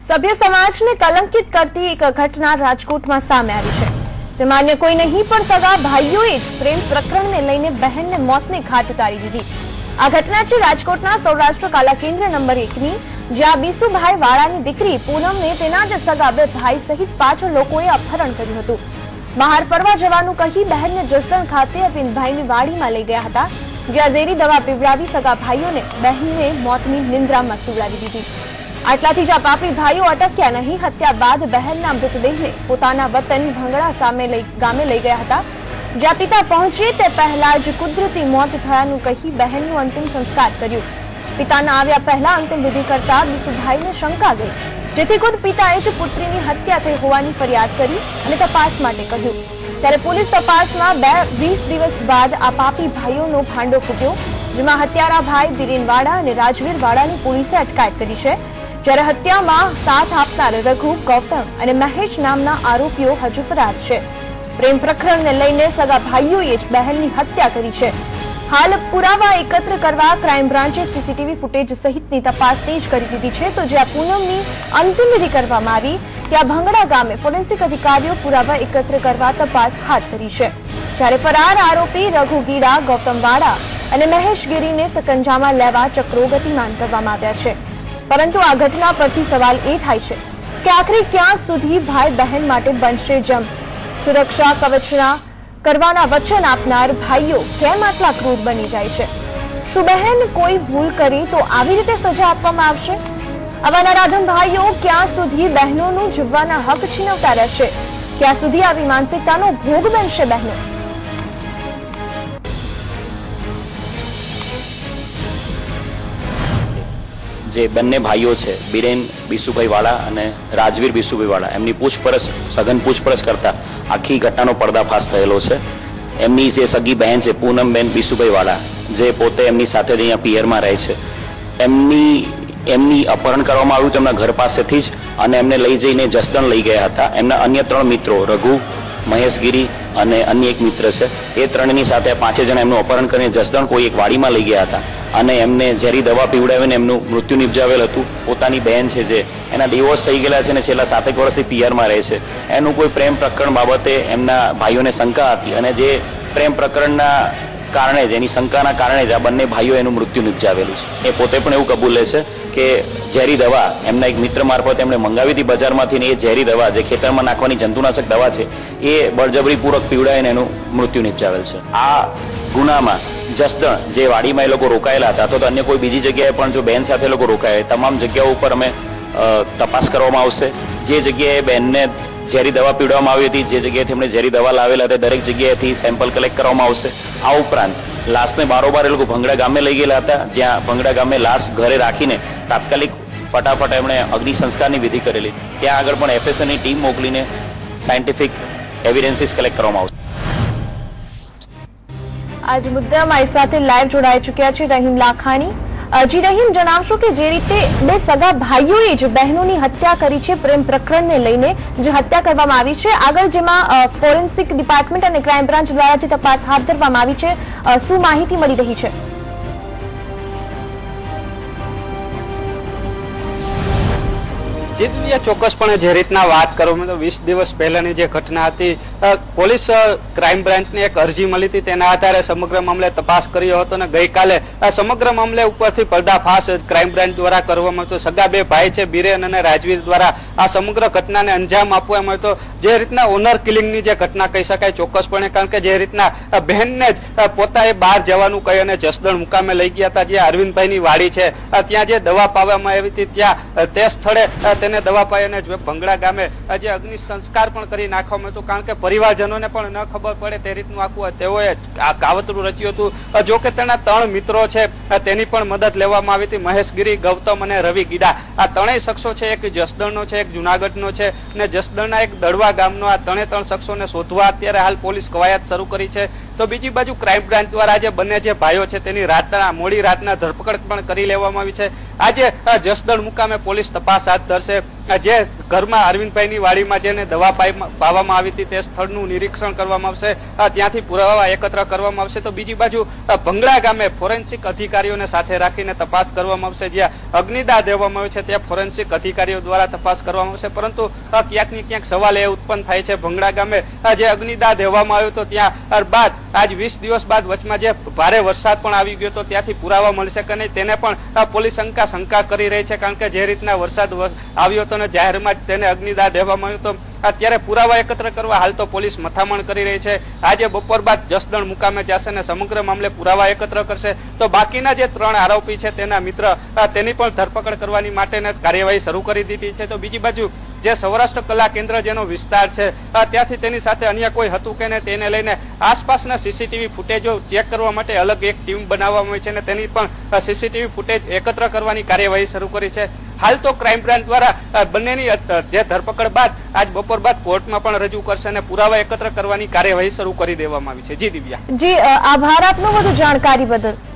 સભ્ય સમાજને કલંકિત કરતી એક ઘટના રાજકોટમાં સામે આવી છે, જેમાં અન્ય કોઈ નહીં પણ સગા ભાઈઓએ જ પ્રેમ પ્રકરણને લઈને બહેનને મોતને ઘાટ ઉતારી દીધી। આ ઘટના છે રાજકોટના સૌરાષ્ટ્ર કલા કેન્દ્ર નંબર 1ની, જ્યાં બીસુભાઈ વાળાની દીકરી પૂનમને તેના જ સગા બે ભાઈ સહિત 5 લોકોએ અપહરણ કર્યું હતું। બહાર ફરવા જવાનું કહી બહેનને જસદણ ખાતે અરવિંદભાઈની વાડીમાં લઈ ગયા હતા, જ્યાં ઝેરી દવા પીવડાવી સગા ભાઈઓને બહેનને મોતની નિંદ્રામાં સુવડાવી દીધી। આટલાથી જ આ પાપી ભાઈઓ અટક્યા નહીં। હત્યા બાદ બહેનના મૃતદેહને પોતાના વતન ભંગડા ગામે લઈ ગયા હતા, જ્યાં પિતા પહોંચે તે પહેલા જ કુદરતી મોત થયાનું કહી બહેનનું અંતિમ સંસ્કાર કર્યું। પિતાના આવ્યા પહેલા અંતિમ વિધિ કરતા બીસુભાઈને શંકા ગઈ, જેથી ખુદ પિતાએ જ પુત્રીની હત્યા થઈ હોવાની ફરિયાદ કરી અને તપાસ માટે કહ્યું। ત્યારે પોલીસ તપાસમાં 20 દિવસ બાદ આ પાપી ભાઈઓનો ભાંડો ફૂટ્યો, જેમાં હત્યારા ભાઈ બીરેન વાળા અને રાજવીર વાળાની પોલીસે અટકાયત કરી છે, જ્યારે હત્યામાં સાથ આપનાર રઘુ, ગૌતમ અને મહેશ નામના આરોપીઓ હજુ ફરાર છે। પ્રેમ પ્રકરણને લઈને સગા ભાઈઓએ જ બહેનની હત્યા કરી છે। હાલ પુરાવા એકત્ર કરવા ક્રાઇમ બ્રાન્ચે સીસીટીવી ફૂટેજ સહિતની તપાસ તેજ કરી દીધી છે। તો જ્યાં પૂનમની અંતિમ વિધિ કરવામાં આવી, ત્યાં ભંગડા ગામે ફોરેન્સિક અધિકારીઓ પુરાવા એકત્ર કરવા તપાસ હાથ ધરી છે, જ્યારે ફરાર આરોપી રઘુ ગીડા, ગૌતમ વાળા અને મહેશ ગીરીને સકંજામાં લેવા ચક્રો ગતિમાન કરવામાં આવ્યા છે। પરંતુ આ ઘટના પરથી સવાલ એ થાય છે કે આખરે ક્યાં સુધી ભાઈ બહેન માટે બનશે જંગ? સુરક્ષા કવચના કરવાના વચન આપનાર ભાઈઓ કેમ આટલા ક્રૂર બની જાય છે? શું બહેન કોઈ ભૂલ કરે તો આવી રીતે સજા આપવામાં આવશે? આવા નરાધમ ભાઈઓ ક્યાં સુધી બહેનોનું જીવવાના હક છીનવતા રહેશે? ક્યાં સુધી આવી માનસિકતાનો ભોગ બનશે બહેનો? જે બંને ભાઈઓ છે, બીરેન બીસુભાઈ વાળા અને રાજવીર બીસુભાઈ વાળા, એમની પૂછપરછ, સઘન પૂછપરછ કરતા આખી ઘટનાનો પર્દાફાશ થયેલો છે। એમની જે સગી બહેન છે પૂનમબેન બીસુભાઈ વાળા, જે પોતે એમની સાથે જ અહીંયા પિયરમાં રહે છે, એમની અપહરણ કરવામાં આવ્યું તેમના ઘર પાસેથી જ, અને એમને લઈ જઈને જસદણ લઈ ગયા હતા। એમના અન્ય 3 મિત્રો રઘુ, મહેશગીરી અને અન્ય એક મિત્ર છે, એ 3ની સાથે 5 જણા એમનું અપહરણ કરીને જસદણ કોઈ એક વાડીમાં લઈ ગયા હતા અને એમને ઝેરી દવા પીવડાવીને એમનું મૃત્યુ નિપજાવેલ હતું। પોતાની બહેન છે જે એના ડિવોર્સ થઈ ગયેલા છે અને છેલ્લા 7 વર્ષથી પિયરમાં રહે છે, એનું કોઈ પ્રેમ પ્રકરણ બાબતે એમના ભાઈઓને શંકા હતી અને જે પ્રેમ પ્રકરણના કારણે જ, એની શંકાના કારણે જ આ બંને ભાઈઓ એનું મૃત્યુ નિપજાવેલું છે। એ પોતે પણ એવું કબૂલે છે કે ઝેરી દવા એમના એક મિત્ર મારફત એમણે મંગાવી હતી બજારમાંથી, ને એ ઝેરી દવા જે ખેતરમાં નાખવાની જંતુનાશક દવા છે એ બળજબરીપૂર્વક પીવડાવીને એનું મૃત્યુ નિપજાવેલ છે। આ ગુનામાં જસદણ જે વાડીમાં એ લોકો રોકાયેલા હતા, તો અન્ય કોઈ બીજી જગ્યાએ પણ જો બહેન સાથે લોકો રોકાયા, તમામ જગ્યાઓ ઉપર અમે તપાસ કરવામાં આવશે। જે જગ્યાએ બહેનને ઝેરી દવા પીવડાવવામાં આવી હતી, જે જગ્યાએથી એમણે ઝેરી દવા લાવેલા હતા, દરેક જગ્યાએથી સેમ્પલ કલેક્ટ કરવામાં આવશે। આ ઉપરાંત લાશને બારોબાર એ લોકો ભંગડા ગામે લઈ ગયેલા હતા, જ્યાં ભંગડા ગામે લાશ ઘરે રાખીને તાત્કાલિક ફટાફટ એમણે અગ્નિ સંસ્કારની વિધિ કરેલી। ત્યાં આગળ પણ FSNની ટીમ મોકલીને સાયન્ટિફિક એવિડન્સીસ કલેક્ટ કરવામાં આવશે। આજ મુદ્દે અમારી સાથે લાઈવ જોડાઈ ચૂક્યા છે રહીમ લાખાણી। જી રહીમ, જણાવશો કે જે રીતે બે સગા ભાઈઓએ જ બહેનોની હત્યા કરી છે, પ્રેમ પ્રકરણને લઈને જે હત્યા કરવામાં આવી છે, આગળ જેમાં ફોરેન્સિક ડિપાર્ટમેન્ટ અને ક્રાઇમ બ્રાન્ચ દ્વારા જે તપાસ હાથ ધરવામાં આવી છે, શું માહિતી મળી રહી છે? ચોક્કસપણે જે રીતના વાત કરું તો 20 દિવસ પહેલાની જે ઘટના હતી, પોલીસ ક્રાઇમ બ્રાન્ચને એક અરજી મળી હતી, તેના આધારે સમગ્ર મામલે તપાસ કર્યો હતો અને ગઈકાલે આ સમગ્ર મામલે ઉપરથી પર્દાફાશ ક્રાઇમ બ્રાન્ચ દ્વારા કરવામાં આવ્યો। સગા બે ભાઈ છે બીરેન અને રાજવીર દ્વારા આ સમગ્ર ઘટનાને અંજામ આપવામાં આવ્યો। જે રીતના ઓનર કિલિંગની જે ઘટના કહી શકાય ચોક્કસપણે, કારણ કે જે રીતના બહેનને જ પોતાએ બહાર જવાનું કહી અને જસદણ મુકામે લઈ ગયા હતા, જે અરવિંદભાઈની વાડી છે, ત્યાં જે દવા પાવામાં આવી હતી, ત્યાં તે સ્થળે તેને દવા પાઈ અને ભંગડા ગામે જે અગ્નિ સંસ્કાર પણ કરી નાખવામાં હતું, કારણ કે પરિવારજનોને પણ ન ખબર પડે તે રીતનું આખું તેઓએ આ કાવતરું રચ્યું હતું। જો કે તેના 3 મિત્રો છે તેની પણ મદદ લેવામાં આવી હતી, મહેશગીરી, ગૌતમ અને રવિ ગીડા। આ 3 શખ્સો છે, એક જસદણનો છે, એક જુનાગઢનો છે અને જસદણના એક દડવા ગામનો। આ 3 શખ્સોને શોધવા અત્યારે હાલ પોલીસ કવાયત શરૂ કરી છે। તો બીજી બાજુ ક્રાઇમ બ્રાન્ચ દ્વારા જે બંને જે ભાઈઓ છે તેની મોડી રાતના ધરપકડ પણ કરી લેવામાં આવી છે। આજે જસદણ મુકામે પોલીસ તપાસ હાથ ધરશે. જે ઘરમાં અરવિંદભાઈની વાડીમાં જેને દવા પાવામાં આવી હતી તે સ્થળનું નિરીક્ષણ કરવામાં આવશે, ત્યાંથી પુરાવા એકત્ર કરવામાં આવશે. તો બીજી બાજુ ભંગડા ગામે ફોરેન્સિક અધિકારીઓને સાથે રાખીને તપાસ કરવામાં આવશે. જ્યાં અગ્નિદાહ દેવામાં આવ્યો છે ત્યાં ફોરેન્સિક અધિકારીઓ દ્વારા તપાસ કરવામાં આવશે. પરંતુ ક્યાંક ને ક્યાંક સવાલ એ ઉત્પન્ન થાય છે, ભંગડા ગામે જે અગ્નિદાહ દેવામાં આવ્યો તો ત્યાં બાદ આજ 20 દિવસ બાદ વચમાં જે ભારે વરસાદ પણ આવી ગયો તો ત્યાંથી પુરાવા મળશે કે નહીં તેને પણ પોલીસ શંકા કરી રહી છે. કારણ કે જે રીતના વરસાદ આવ્યો હતો ને જાહેરમાં તેને અગ્નિદાહ દેવામાં આવ્યો તો અત્યારે પુરાવા એકત્ર કરવા હાલ તો પોલીસ મથામણ કરી રહી છે. આજે બપોર બાદ જસદણ મુકામે જશે અને સમગ્ર મામલે પુરાવા એકત્ર કરશે. તો બાકીના જે 3 આરોપી છે તેના મિત્ર તેની પણ ધરપકડ કરવાની માટેની કાર્યવાહી શરૂ કરી દીધી છે. તો બીજી બાજુ જે સૌરાષ્ટ્ર કલા કેન્દ્ર જેનો વિસ્તાર છે ત્યાંથી તેની સાથે અન્ય કોઈ હતું કે નહીં તેને લઈને આસપાસના સીસીટીવી ફૂટેજો ચેક કરવા માટે અલગ એક ટીમ બનાવવામાં આવી છે અને તેની પણ સીસીટીવી ફૂટેજ એકત્ર કરવાની કાર્યવાહી શરૂ કરી છે. હાલ તો ક્રાઇમ બ્રાન્ચ દ્વારા બંનેની જે ધરપકડ બાદ આજ બપોર બાદ કોર્ટમાં પણ રજૂ કરશે અને પુરાવા એકત્ર કરવાની કાર્યવાહી શરૂ કરી દેવામાં આવી છે. જી દિવ્યા. જી આભાર આપનો વધુ જાણકારી બદલ.